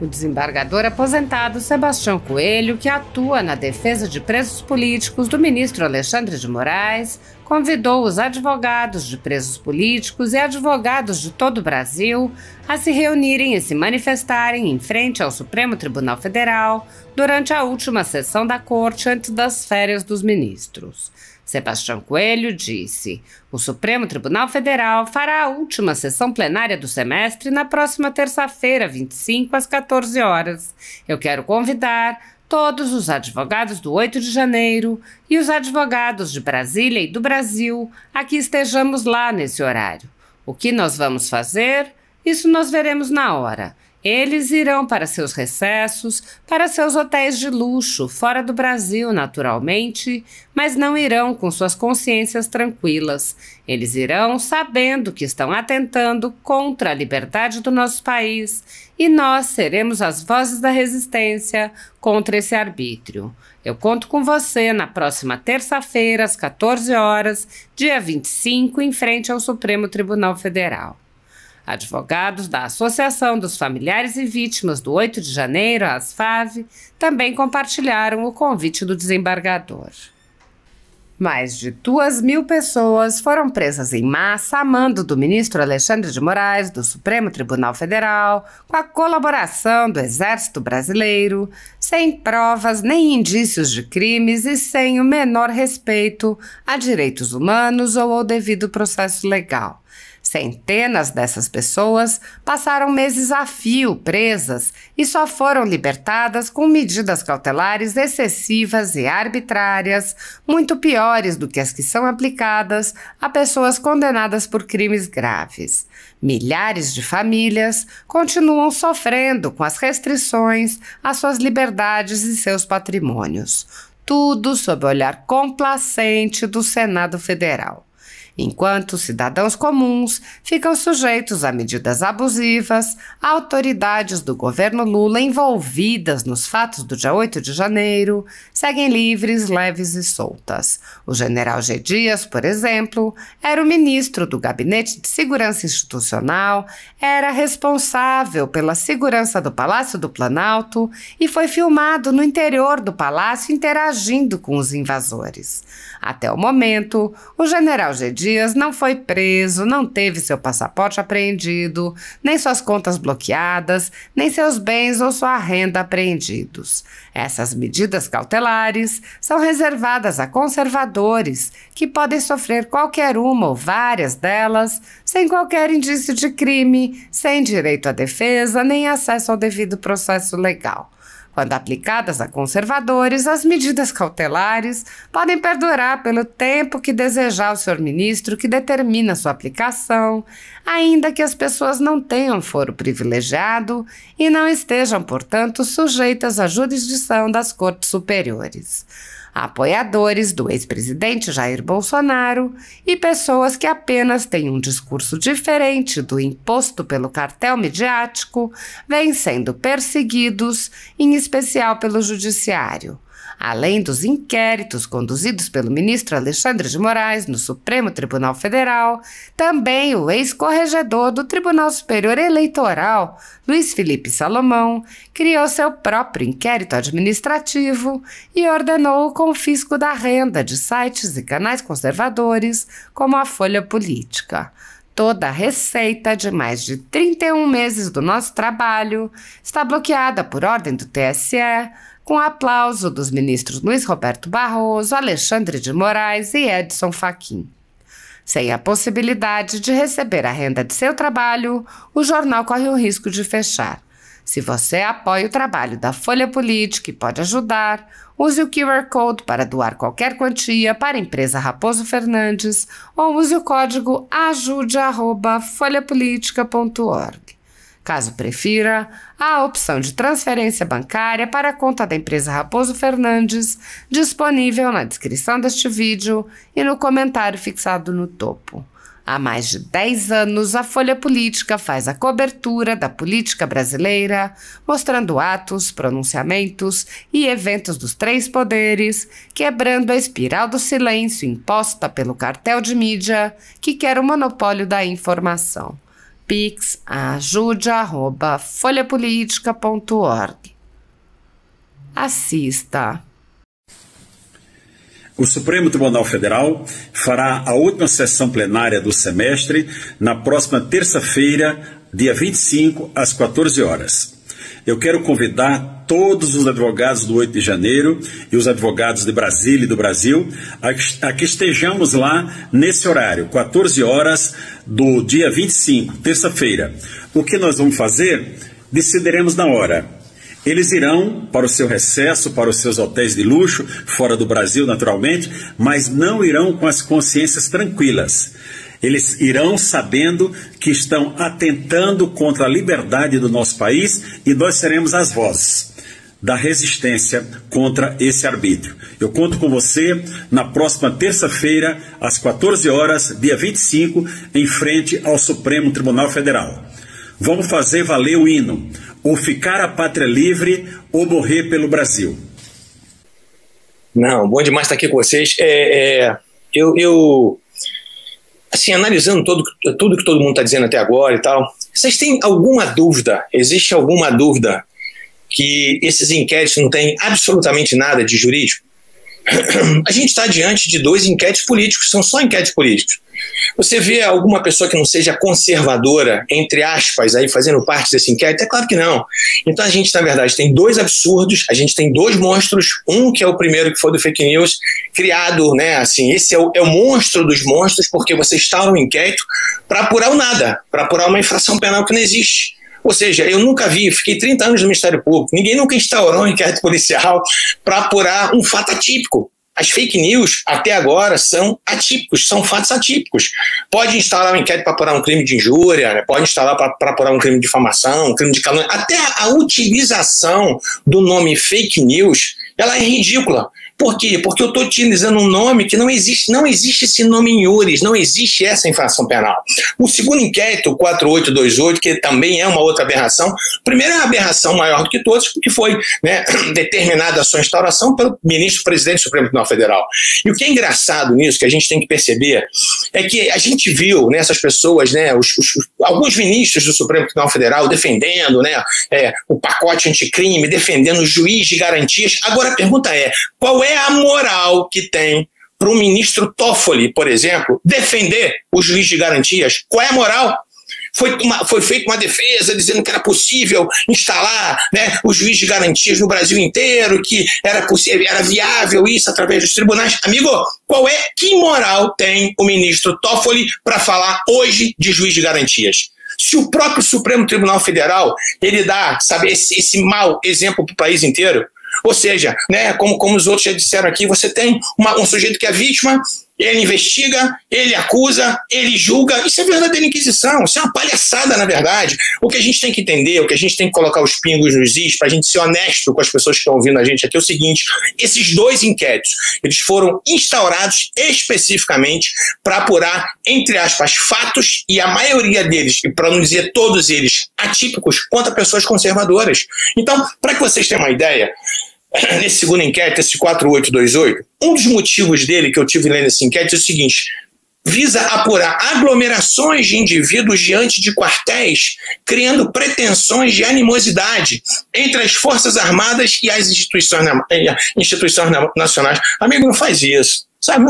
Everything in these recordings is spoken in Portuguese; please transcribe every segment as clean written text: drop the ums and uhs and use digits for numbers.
O desembargador aposentado Sebastião Coelho, que atua na defesa de presos políticos do ministro Alexandre de Moraes, convidou os advogados de presos políticos e advogados de todo o Brasil a se reunirem e se manifestarem em frente ao Supremo Tribunal Federal durante a última sessão da Corte antes das férias dos ministros. Sebastião Coelho disse: o Supremo Tribunal Federal fará a última sessão plenária do semestre na próxima terça-feira, 25, às 14 horas. Eu quero convidar todos os advogados do 8 de janeiro e os advogados de Brasília e do Brasil a que estejamos lá nesse horário. O que nós vamos fazer? Isso nós veremos na hora. Eles irão para seus recessos, para seus hotéis de luxo, fora do Brasil, naturalmente, mas não irão com suas consciências tranquilas. Eles irão sabendo que estão atentando contra a liberdade do nosso país e nós seremos as vozes da resistência contra esse arbítrio. Eu conto com você na próxima terça-feira, às 14 horas, dia 25, em frente ao Supremo Tribunal Federal. Advogados da Associação dos Familiares e Vítimas do 8 de janeiro, a ASFAV, também compartilharam o convite do desembargador. Mais de 2.000 pessoas foram presas em massa a mando do ministro Alexandre de Moraes, do Supremo Tribunal Federal, com a colaboração do Exército Brasileiro, sem provas nem indícios de crimes e sem o menor respeito a direitos humanos ou ao devido processo legal. Centenas dessas pessoas passaram meses a fio presas e só foram libertadas com medidas cautelares excessivas e arbitrárias, muito piores do que as que são aplicadas a pessoas condenadas por crimes graves. Milhares de famílias continuam sofrendo com as restrições às suas liberdades e seus patrimônios. Tudo sob o olhar complacente do Senado Federal. Enquanto cidadãos comuns ficam sujeitos a medidas abusivas, autoridades do governo Lula envolvidas nos fatos do dia 8 de janeiro seguem livres, leves e soltas. O general G. Dias, por exemplo, era o ministro do Gabinete de Segurança Institucional, era responsável pela segurança do Palácio do Planalto e foi filmado no interior do palácio interagindo com os invasores. Até o momento, o general G. Dias não foi preso, não teve seu passaporte apreendido, nem suas contas bloqueadas, nem seus bens ou sua renda apreendidos. Essas medidas cautelares são reservadas a conservadores, que podem sofrer qualquer uma ou várias delas, sem qualquer indício de crime, sem direito à defesa, nem acesso ao devido processo legal. Quando aplicadas a conservadores, as medidas cautelares podem perdurar pelo tempo que desejar o senhor ministro que determina sua aplicação, ainda que as pessoas não tenham foro privilegiado e não estejam, portanto, sujeitas à jurisdição das cortes superiores. Apoiadores do ex-presidente Jair Bolsonaro e pessoas que apenas têm um discurso diferente do imposto pelo cartel midiático vêm sendo perseguidos, em especial pelo judiciário. Além dos inquéritos conduzidos pelo ministro Alexandre de Moraes no Supremo Tribunal Federal, também o ex-corregedor do Tribunal Superior Eleitoral, Luiz Felipe Salomão, criou seu próprio inquérito administrativo e ordenou o confisco da renda de sites e canais conservadores, como a Folha Política. Toda a receita de mais de 31 meses do nosso trabalho está bloqueada por ordem do TSE, com aplauso dos ministros Luiz Roberto Barroso, Alexandre de Moraes e Edson Fachin. Sem a possibilidade de receber a renda de seu trabalho, o jornal corre o risco de fechar. Se você apoia o trabalho da Folha Política e pode ajudar, use o QR Code para doar qualquer quantia para a empresa Raposo Fernandes ou use o código ajude@folhapolitica.org. Caso prefira, há a opção de transferência bancária para a conta da empresa Raposo Fernandes, disponível na descrição deste vídeo e no comentário fixado no topo. Há mais de 10 anos, a Folha Política faz a cobertura da política brasileira, mostrando atos, pronunciamentos e eventos dos três poderes, quebrando a espiral do silêncio imposta pelo cartel de mídia que quer o monopólio da informação. pix@ajude@folhapolitica.org. Assista. O Supremo Tribunal Federal fará a última sessão plenária do semestre na próxima terça-feira, dia 25, às 14 horas. Eu quero convidar todos os advogados do 8 de janeiro e os advogados de Brasília e do Brasil a que estejamos lá nesse horário, 14 horas do dia 25, terça-feira. O que nós vamos fazer? Decidiremos na hora. Eles irão para o seu recesso, para os seus hotéis de luxo, fora do Brasil naturalmente, mas não irão com as consciências tranquilas. Eles irão sabendo que estão atentando contra a liberdade do nosso país e nós seremos as vozes da resistência contra esse arbítrio. Eu conto com você na próxima terça-feira, às 14 horas, dia 25, em frente ao Supremo Tribunal Federal. Vamos fazer valer o hino, ou ficar a pátria livre, ou morrer pelo Brasil. Não, bom demais estar aqui com vocês. Assim, analisando tudo que todo mundo está dizendo até agora e tal, vocês têm alguma dúvida, existe alguma dúvida que esses inquéritos não têm absolutamente nada de jurídico? A gente está diante de 2 inquéritos políticos, são só inquéritos políticos. Você vê alguma pessoa que não seja conservadora, entre aspas, aí fazendo parte desse inquérito? É claro que não. Então a gente, na verdade, tem 2 absurdos, a gente tem 2 monstros, um que é o primeiro, que foi do fake news, criado, né, assim, esse é o monstro dos monstros, porque você instala um inquérito para apurar o nada, para apurar uma infração penal que não existe. Ou seja, eu nunca vi, fiquei 30 anos no Ministério Público, ninguém nunca instaurou um inquérito policial para apurar um fato atípico. As fake news, até agora, são atípicos, são fatos atípicos. Pode instalar um inquérito para apurar um crime de injúria, né? Pode instalar para apurar um crime de difamação, um crime de calúnia. Até a utilização do nome fake news, ela é ridícula. Por quê? Porque eu estou utilizando um nome que não existe esse nome em iures, não existe essa infração penal. O segundo inquérito, o 4828, que também é uma outra aberração, primeiro é uma aberração maior do que todos, porque foi, né, determinada a sua instauração pelo ministro-presidente do Supremo Tribunal Federal. E o que é engraçado nisso, que a gente tem que perceber, é que a gente viu nessas pessoas, né, alguns ministros do Supremo Tribunal Federal defendendo, né, o pacote anticrime, defendendo o juiz de garantias. Agora a pergunta é, qual é a moral que tem para o ministro Toffoli, por exemplo, defender o juiz de garantias? Qual é a moral? Foi feita uma defesa dizendo que era possível instalar, né, o juiz de garantias no Brasil inteiro, que era viável isso através dos tribunais. Amigo, que moral tem o ministro Toffoli para falar hoje de juiz de garantias? Se o próprio Supremo Tribunal Federal ele dá, sabe, esse mau exemplo para o país inteiro. Ou seja, né, como os outros já disseram aqui, você tem um sujeito que é vítima, ele investiga, ele acusa, ele julga. Isso é verdadeira inquisição, isso é uma palhaçada, na verdade. O que a gente tem que entender, o que a gente tem que colocar os pingos nos is, para a gente ser honesto com as pessoas que estão ouvindo a gente aqui, é o seguinte: esses 2 inquéritos, eles foram instaurados especificamente para apurar, entre aspas, fatos, e a maioria deles, e para não dizer todos eles, atípicos, contra pessoas conservadoras. Então, para que vocês tenham uma ideia, nesse segundo inquérito, esse 4828, um dos motivos dele que eu tive lendo esse inquérito é o seguinte: visa apurar aglomerações de indivíduos diante de quartéis, criando pretensões de animosidade entre as Forças Armadas e as instituições nacionais. Amigo, não faz isso. Sabe,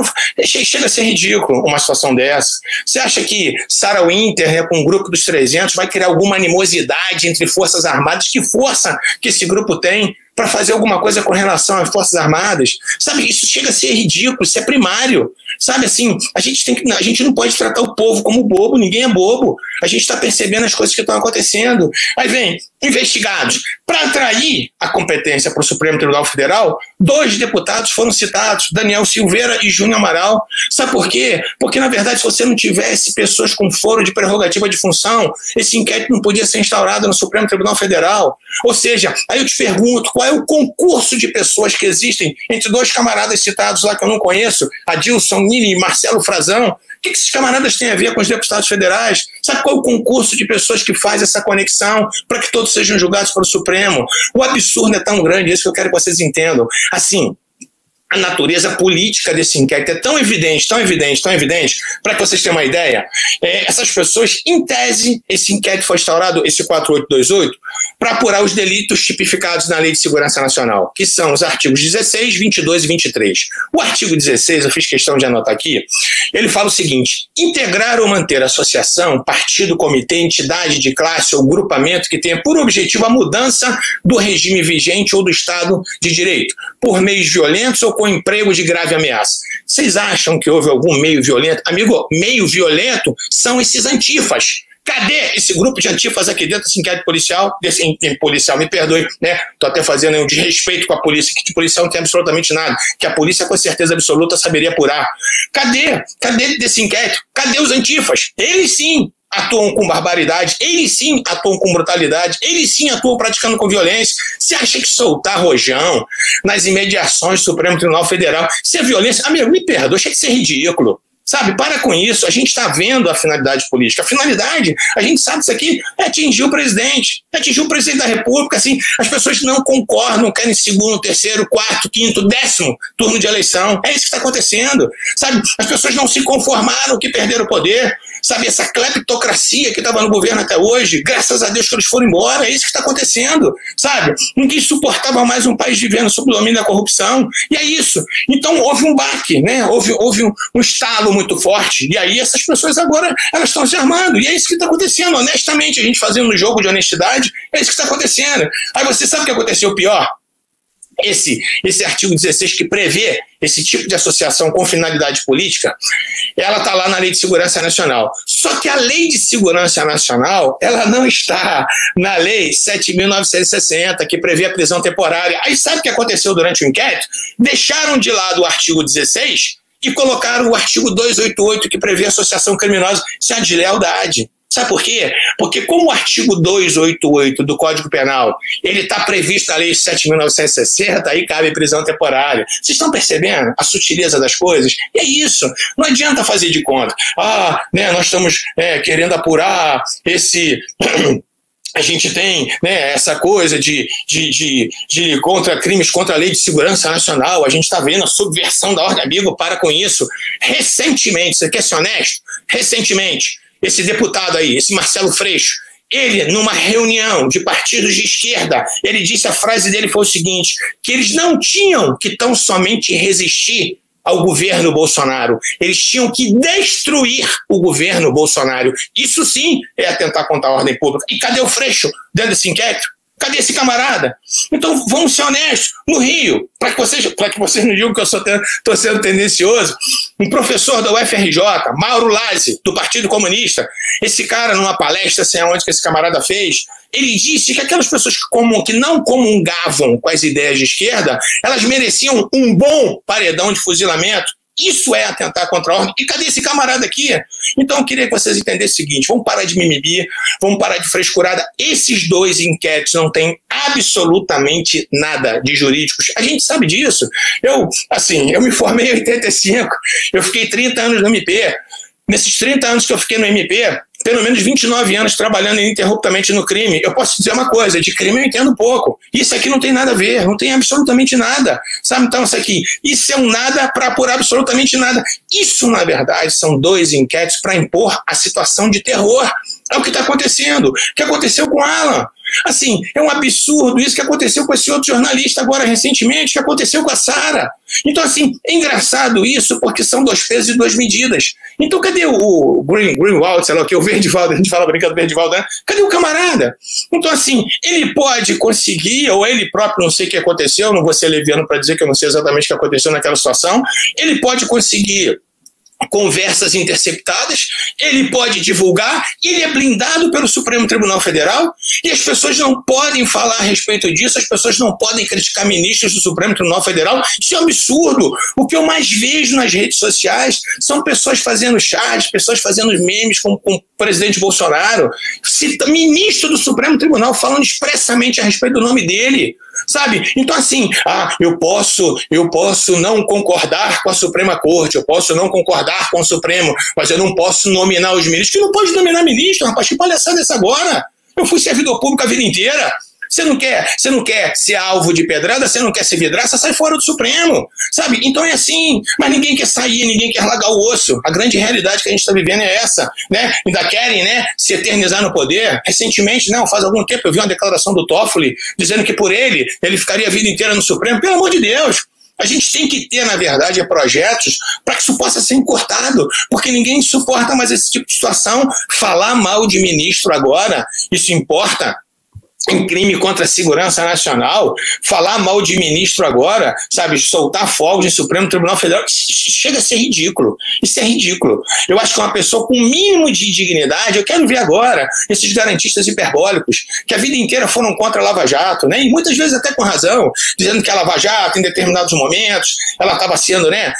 chega a ser ridículo uma situação dessa. Você acha que Sarah Winter, né, com o grupo dos 300, vai criar alguma animosidade entre Forças Armadas? Que força que esse grupo tem para fazer alguma coisa com relação às Forças Armadas? Sabe, isso chega a ser ridículo, isso é primário. Sabe, assim, a gente não pode tratar o povo como bobo, ninguém é bobo. A gente está percebendo as coisas que estão acontecendo. Aí vem, investigados. Para atrair a competência para o Supremo Tribunal Federal, 2 deputados foram citados, Daniel Silveira e Júnior Amaral. Sabe por quê? Porque, na verdade, se você não tivesse pessoas com foro de prerrogativa de função, esse inquérito não podia ser instaurado no Supremo Tribunal Federal. Ou seja, aí eu te pergunto, qual é o concurso de pessoas que existem entre 2 camaradas citados lá que eu não conheço, Adilson Nini e Marcelo Frazão? O que esses camaradas têm a ver com os deputados federais? Sabe qual é o concurso de pessoas que faz essa conexão para que todos sejam julgados pelo Supremo? O absurdo é tão grande, isso que eu quero que vocês entendam. Assim, A natureza política desse inquérito é tão evidente, para que vocês tenham uma ideia, essas pessoas, em tese, esse inquérito foi instaurado, esse 4828, para apurar os delitos tipificados na Lei de Segurança Nacional, que são os artigos 16, 22 e 23. O artigo 16, eu fiz questão de anotar aqui, ele fala o seguinte: integrar ou manter associação, partido, comitê, entidade de classe ou grupamento que tenha por objetivo a mudança do regime vigente ou do Estado de Direito, por meios violentos ou com emprego de grave ameaça. Vocês acham que houve algum meio violento? Amigo, meio violento são esses antifas. Cadê esse grupo de antifas aqui dentro desse inquérito policial? Policial, me perdoe, né? Estou até fazendo um desrespeito com a polícia, que de policial não tem absolutamente nada, que a polícia com certeza absoluta saberia apurar. Cadê desse inquérito? Cadê os antifas? Eles sim atuam com barbaridade, eles sim atuam com brutalidade, eles sim atuam praticando com violência. Você acha que soltar rojão nas imediações do Supremo Tribunal Federal, se é violência? Amigo, me perdoa, achei que isso é ridículo. Sabe, para com isso, a gente está vendo a finalidade política. A finalidade, a gente sabe disso aqui, é atingir o presidente da República, assim, as pessoas não concordam, querem segundo, terceiro, quarto, quinto, 10º turno de eleição, é isso que está acontecendo, sabe, as pessoas não se conformaram que perderam o poder, sabe, essa cleptocracia que estava no governo até hoje, graças a Deus que eles foram embora, é isso que está acontecendo, sabe, ninguém suportava mais um país vivendo sob o domínio da corrupção, e é isso, então houve um baque, né, houve um estalo muito forte, e aí essas pessoas agora, elas estão se armando, e é isso que está acontecendo, honestamente, a gente fazendo um jogo de honestidade, é isso que está acontecendo. Aí você sabe o que aconteceu pior? Esse artigo 16 que prevê esse tipo de associação com finalidade política, ela está lá na Lei de Segurança Nacional. Só que a Lei de Segurança Nacional, ela não está na Lei 7.960, que prevê a prisão temporária. Aí sabe o que aconteceu durante o inquérito? Deixaram de lado o artigo 16 e colocaram o artigo 288, que prevê associação criminosa. Isso é uma deslealdade. Sabe por quê? Porque como o artigo 288 do Código Penal, ele está previsto na Lei 7.960, aí cabe prisão temporária. Vocês estão percebendo a sutileza das coisas? E é isso. Não adianta fazer de conta. Nós estamos querendo apurar esse... A gente tem, né, essa coisa de contra crimes contra a Lei de Segurança Nacional, a gente está vendo a subversão da ordem. Amigo, para com isso. Recentemente, você quer ser honesto? Recentemente, esse deputado aí, esse Marcelo Freixo, ele, numa reunião de partidos de esquerda, ele disse, a frase dele foi o seguinte, que eles não tinham que tão somente resistir ao governo Bolsonaro. Eles tinham que destruir o governo Bolsonaro. Isso sim é atentar contra a ordem pública. E cadê o Freixo dentro desse inquérito? Cadê esse camarada? Então vamos ser honestos. No Rio, para que vocês não digam que eu estou sendo tendencioso, um professor da UFRJ, Mauro Lazzi, do Partido Comunista, esse cara, numa palestra, sei aonde que esse camarada fez, ele disse que aquelas pessoas que não comungavam com as ideias de esquerda, elas mereciam um bom paredão de fuzilamento. Isso é atentar contra a ordem. E cadê esse camarada aqui? Então eu queria que vocês entendessem o seguinte, vamos parar de mimimi, vamos parar de frescurada. Esses dois inquéritos não têm absolutamente nada de jurídicos. A gente sabe disso. Eu me formei em 85, eu fiquei 30 anos no MP. Nesses 30 anos que eu fiquei no MP, pelo menos 29 anos trabalhando ininterruptamente no crime. Eu posso dizer uma coisa, de crime eu entendo pouco. Isso aqui não tem nada a ver, não tem absolutamente nada. Sabe, então isso é um nada para apurar absolutamente nada. Isso, na verdade, são dois inquéritos para impor a situação de terror. É o que está acontecendo. O que aconteceu com Alan. Assim, é um absurdo isso que aconteceu com esse outro jornalista agora recentemente, que aconteceu com a Sara. Então, assim, é engraçado isso porque são dois pesos e duas medidas. Então, cadê o Greenwald, sei lá o que, o Verdivaldo, a gente fala brincando do Verdivaldo, né? Cadê o camarada? Então, assim, ele pode conseguir, ou ele próprio, não sei o que aconteceu, não vou ser leviano para dizer que eu não sei exatamente o que aconteceu naquela situação, ele pode conseguir conversas interceptadas, ele pode divulgar, ele é blindado pelo Supremo Tribunal Federal e as pessoas não podem falar a respeito disso, as pessoas não podem criticar ministros do Supremo Tribunal Federal. Isso é um absurdo. O que eu mais vejo nas redes sociais são pessoas fazendo chats, pessoas fazendo memes com o presidente Bolsonaro, ministro do Supremo Tribunal falando expressamente a respeito do nome dele. Sabe? Então, assim, eu posso não concordar com a Suprema Corte, eu posso não concordar com o Supremo, mas eu não posso nominar os ministros. Que não pode nominar ministro, rapaz, que palhaçada é essa agora? Eu fui servidor público a vida inteira. Você não quer ser alvo de pedrada, você não quer ser vidraça, sai fora do Supremo, sabe? Então é assim, mas ninguém quer sair, ninguém quer largar o osso. A grande realidade que a gente está vivendo é essa, né? Ainda querem, né, se eternizar no poder. Recentemente, não, faz algum tempo eu vi uma declaração do Toffoli dizendo que por ele ficaria a vida inteira no Supremo. Pelo amor de Deus! A gente tem que ter, na verdade, projetos para que isso possa ser encurtado, porque ninguém suporta mais esse tipo de situação. Falar mal de ministro agora, isso importa? Em crime contra a segurança nacional, falar mal de ministro agora, sabe, soltar fogos no Supremo Tribunal Federal, chega a ser ridículo. Isso é ridículo. Eu acho que uma pessoa com o mínimo de dignidade, eu quero ver agora esses garantistas hiperbólicos, que a vida inteira foram contra a Lava Jato, né, e muitas vezes até com razão, dizendo que a Lava Jato, em determinados momentos, ela estava sendo, né,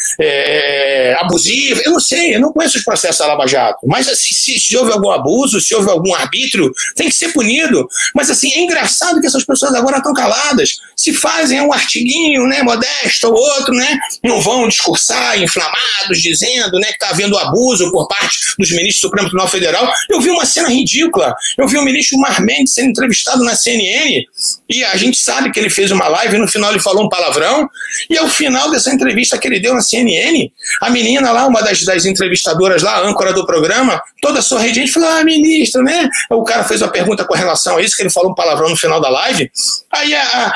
abusiva. Eu não sei, eu não conheço os processos da Lava Jato, mas assim, se houve algum abuso, se houve algum arbítrio, tem que ser punido. Mas assim, é engraçado que essas pessoas agora estão caladas. Se fazem um artiguinho, né, modesto ou outro, né, não vão discursar inflamados, dizendo, né, que está havendo abuso por parte dos ministros do Supremo Tribunal Federal. Eu vi uma cena ridícula. Eu vi o ministro Mar Mendes sendo entrevistado na CNN e a gente sabe que ele fez uma live e no final ele falou um palavrão. E ao final dessa entrevista que ele deu na CNN, a menina lá, uma das entrevistadoras lá, a âncora do programa, toda sorridente, falou: ministro, né? O cara fez uma pergunta com relação a isso, que ele falou um palavrão no final da live. Aí a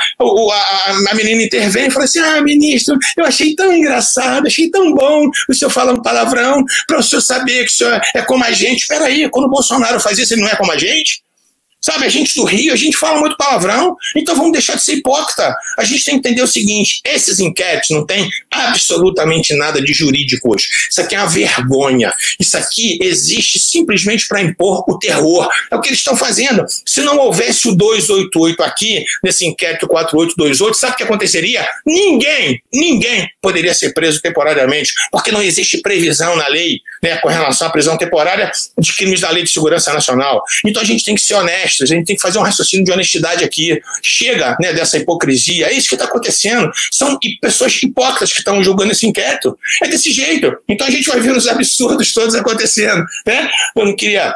menina intervém e fala assim: ministro, eu achei tão engraçado, achei tão bom o senhor falar um palavrão, para o senhor saber que o senhor é como a gente. Espera aí, quando o Bolsonaro faz isso, ele não é como a gente? Sabe, a gente do Rio, a gente fala muito palavrão, então vamos deixar de ser hipócrita. A gente tem que entender o seguinte: esses inquéritos não têm absolutamente nada de jurídico hoje. Isso aqui é uma vergonha. Isso aqui existe simplesmente para impor o terror. É o que eles estão fazendo. Se não houvesse o 288 aqui, nesse inquérito 4828, sabe o que aconteceria? Ninguém poderia ser preso temporariamente, porque não existe previsão na lei, né, com relação à prisão temporária de crimes da Lei de Segurança Nacional. Então a gente tem que ser honesto. A gente tem que fazer um raciocínio de honestidade aqui. Chega, né, dessa hipocrisia. É isso que está acontecendo. São pessoas hipócritas que estão julgando esse inquérito. É desse jeito. Então a gente vai ver os absurdos todos acontecendo, né? Eu não queria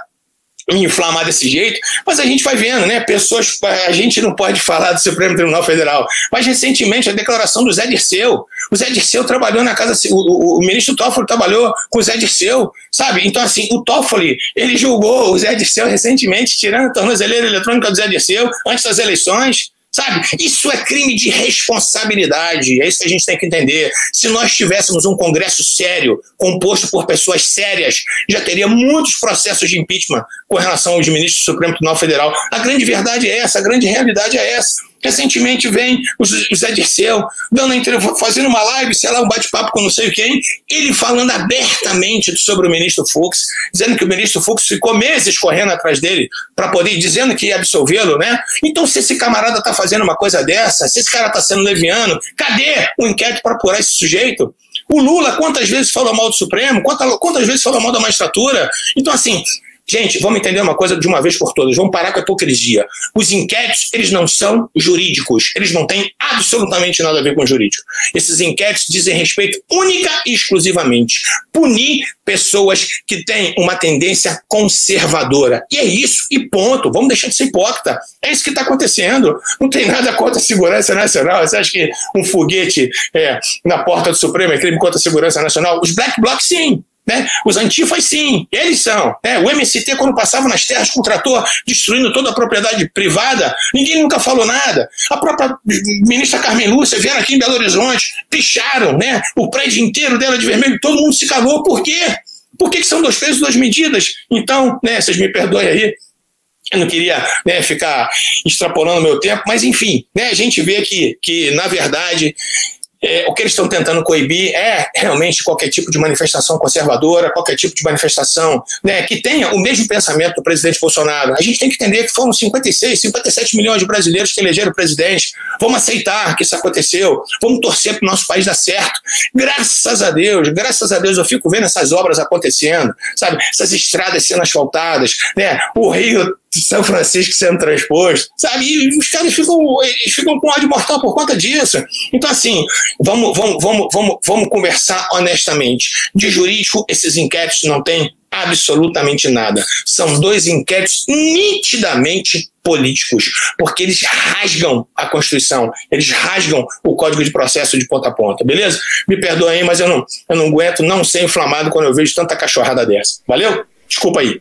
me inflamar desse jeito, mas a gente vai vendo, né? Pessoas, a gente não pode falar do Supremo Tribunal Federal, mas recentemente a declaração do Zé Dirceu. O Zé Dirceu trabalhou na casa, o ministro Toffoli trabalhou com o Zé Dirceu, sabe? Então, assim, o Toffoli, ele julgou o Zé Dirceu recentemente, tirando a tornozeleira eletrônica do Zé Dirceu antes das eleições. Sabe, isso é crime de responsabilidade, é isso que a gente tem que entender. Se nós tivéssemos um Congresso sério, composto por pessoas sérias, já teria muitos processos de impeachment com relação aos ministros do Supremo Tribunal Federal. A grande verdade é essa, a grande realidade é essa. Recentemente vem o Zé Dirceu fazendo uma live, sei lá, um bate-papo com não sei quem, ele falando abertamente sobre o ministro Fux, dizendo que o ministro Fux ficou meses correndo atrás dele para poder, dizendo que ia absolvê-lo, né? Então, se esse camarada está fazendo uma coisa dessa, se esse cara está sendo leviano, cadê o inquérito para apurar esse sujeito? O Lula, quantas vezes falou mal do Supremo? Quantas vezes falou mal da magistratura? Então, assim, gente, vamos entender uma coisa de uma vez por todas, vamos parar com a hipocrisia. Os inquéritos, eles não são jurídicos, eles não têm absolutamente nada a ver com jurídico. Esses inquéritos dizem respeito única e exclusivamente punir pessoas que têm uma tendência conservadora. E é isso, e ponto. Vamos deixar de ser hipócrita. É isso que está acontecendo. Não tem nada contra a segurança nacional. Você acha que um foguete na porta do Supremo é crime contra a segurança nacional? Os black blocs, sim. Né? Os antifas, sim, eles são. Né? O MST, quando passava nas terras com o trator, destruindo toda a propriedade privada, ninguém nunca falou nada. A própria ministra Carmen Lúcia vieram aqui em Belo Horizonte, picharam, né, o prédio inteiro dela de vermelho, todo mundo se calou. Por quê? Por que são 2 pesos, 2 medidas? Então, né, vocês me perdoem aí, eu não queria, né, ficar extrapolando meu tempo, mas enfim, né, a gente vê que na verdade, o que eles estão tentando coibir é realmente qualquer tipo de manifestação conservadora, qualquer tipo de manifestação, né, que tenha o mesmo pensamento do presidente Bolsonaro. A gente tem que entender que foram 57 milhões de brasileiros que elegeram o presidente. Vamos aceitar que isso aconteceu, vamos torcer para o nosso país dar certo. Graças a Deus eu fico vendo essas obras acontecendo, sabe? Essas estradas sendo asfaltadas, né? O Rio de São Francisco sendo transposto, sabe? E os caras ficam com ódio mortal por conta disso. Então, assim, vamos conversar honestamente. De jurídico, esses inquéritos não têm absolutamente nada. São dois inquéritos nitidamente políticos, porque eles rasgam a Constituição, eles rasgam o Código de Processo de ponta a ponta, beleza? Me perdoa aí, mas eu não aguento não ser inflamado quando eu vejo tanta cachorrada dessa. Valeu? Desculpa aí.